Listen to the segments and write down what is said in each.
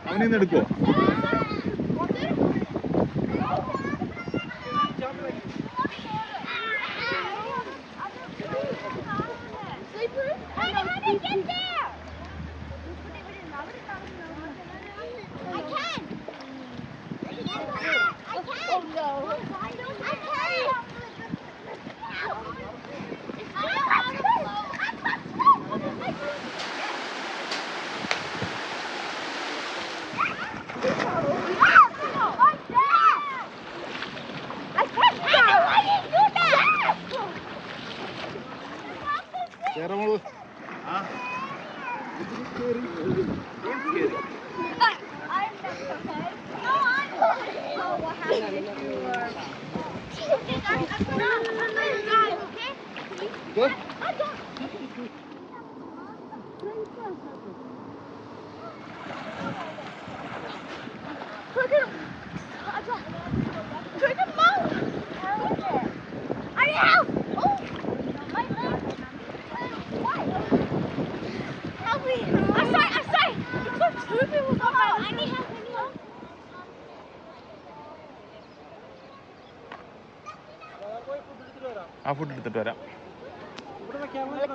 അവനെന്ന് എടുക്കോ?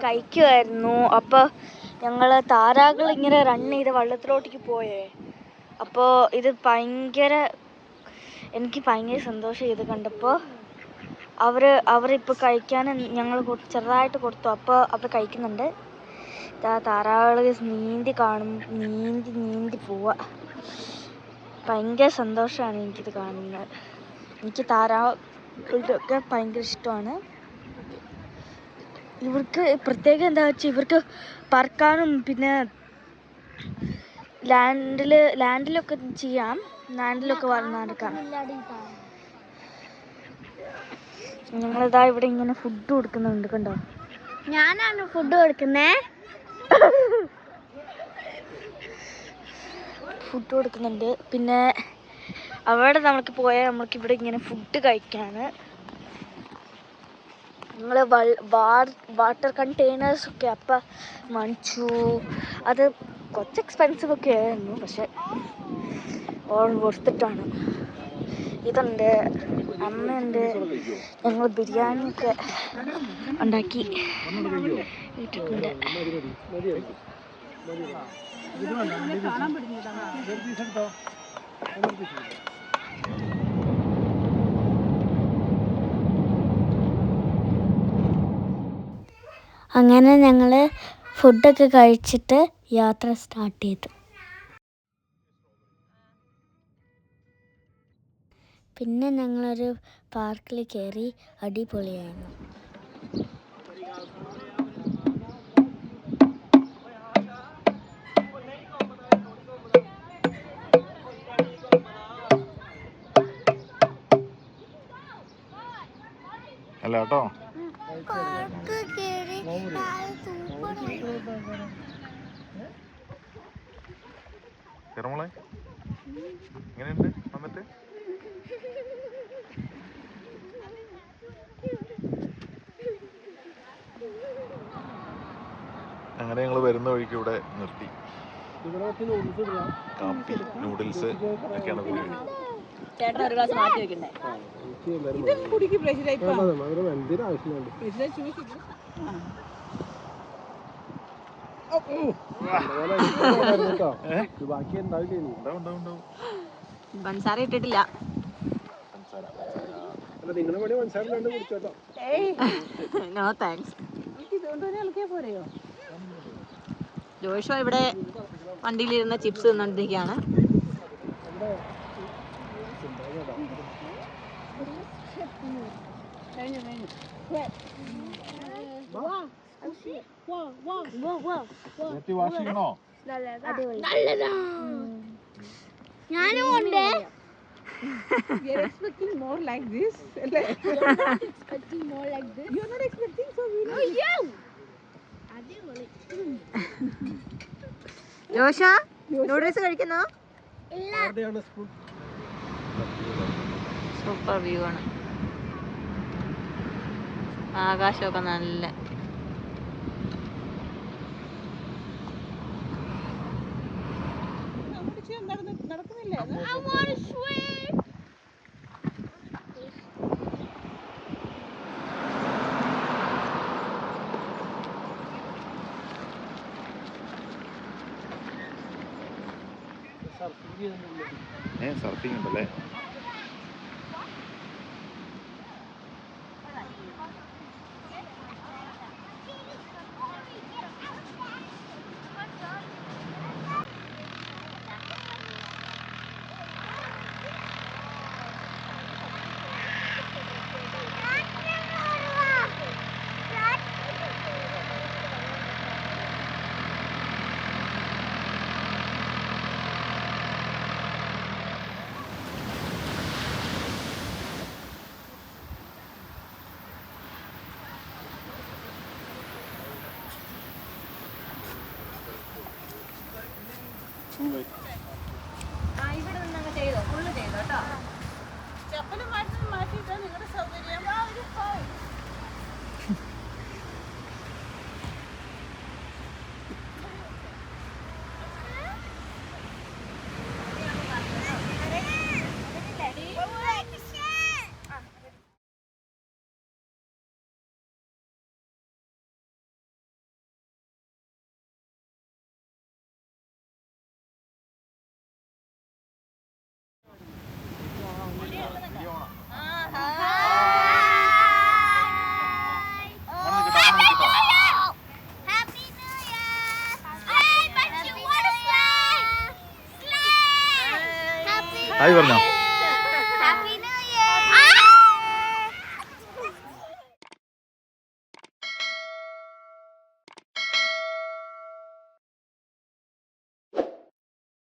കഴിക്കുമായിരുന്നു. അപ്പോൾ ഞങ്ങൾ താറാകൾ ഇങ്ങനെ റൺ ചെയ്ത് വള്ളത്തിലോട്ടേക്ക് പോയേ. അപ്പോൾ ഇത് എനിക്ക് ഭയങ്കര സന്തോഷം ഇത് കണ്ടപ്പോൾ. അവരിപ്പോൾ കഴിക്കാൻ ഞങ്ങൾ ചെറുതായിട്ട് കൊടുത്തു. അപ്പോൾ അവർ കഴിക്കുന്നുണ്ട്. താറാകൾ നീന്തി പോവുക. ഭയങ്കര സന്തോഷമാണ് എനിക്കിത് കാണുന്നത്. എനിക്ക് താറാവുകളൊക്കെ ഭയങ്കര ഇഷ്ടമാണ്. ഇവർക്ക് പ്രത്യേകം എന്താ വെച്ചാൽ ഇവർക്ക് പറക്കാനും പിന്നെ ലാൻഡിലൊക്കെ ചെയ്യാം. ലാൻഡിലൊക്കെ നടക്കാം. ഞങ്ങളിതാ ഇവിടെ ഇങ്ങനെ ഫുഡ് കൊടുക്കുന്നുണ്ട്. കണ്ടോ, ഞാനാണ് ഫുഡ് കൊടുക്കുന്നേ. ഫുഡ് കൊടുക്കുന്നുണ്ട്. പിന്നെ അവിടെ നമ്മൾക്ക് പോയാൽ നമ്മൾക്ക് ഇവിടെ ഇങ്ങനെ ഫുഡ് കഴിക്കാണ്. ഞങ്ങൾ വാട്ടർ കണ്ടെയ്നേഴ്സൊക്കെ അപ്പം വാങ്ങിച്ചു. അത് കുറച്ച് എക്സ്പെൻസീവ് ഒക്കെ ആയിരുന്നു, പക്ഷെ ഓൾ വർത്തിട്ടാണ്. ഇതുണ്ട്, അമ്മയുണ്ട്. ഞങ്ങൾ ബിരിയാണിയൊക്കെ ഉണ്ടാക്കി ഇട്ടിട്ടുണ്ട്. അങ്ങനെ ഞങ്ങൾ ഫുഡൊക്കെ കഴിച്ചിട്ട് യാത്ര സ്റ്റാർട്ട് ചെയ്തു. പിന്നെ ഞങ്ങളൊരു പാർക്കിൽ കയറി. അടിപൊളിയായിരുന്നു. അല്ല കേട്ടോ, എങ്ങനെയുണ്ട് വന്നിട്ട്? അങ്ങനെ ഞങ്ങൾ വരുന്ന വഴിക്ക് ഇവിടെ നിർത്തി. കാപ്പി, നൂഡിൽസ് ഒക്കെയാണ് പരിപാടി. ചേട്ടൻ ഒരു ഗ്ലാസ് മാറ്റി വെക്കണ്ടേ? പഞ്ചസാര ഇട്ടിട്ടില്ല. No thanks. ജോഷോ ഇവിടെ വണ്ടിയിലിരുന്ന ചിപ്സ് തിന്നോണ്ടിരിക്കുകയാണ്. ഞാനും ഉണ്ട്. We are expecting more like this. You're not expecting more like this. You're not expecting, so we Oh, you! അടിപൊളി. ജോഷ നൂഡിൽസ് കഴിക്കുന്നോ? ഇല്ല. സൂപ്പർ വ്യൂ ആണ്. ആകാശമൊക്കെ നല്ല നടക്കുന്നില്ല. I want to swim. Surfing ഉണ്ടല്ലേ? ഇവിടെ നിന്ന് ചെയ്തോ, ഫുള്ള് ചെയ്തോ കേട്ടോ. ചപ്പല് മാറ്റിട്ടാ നിങ്ങളുടെ സൗകര്യം.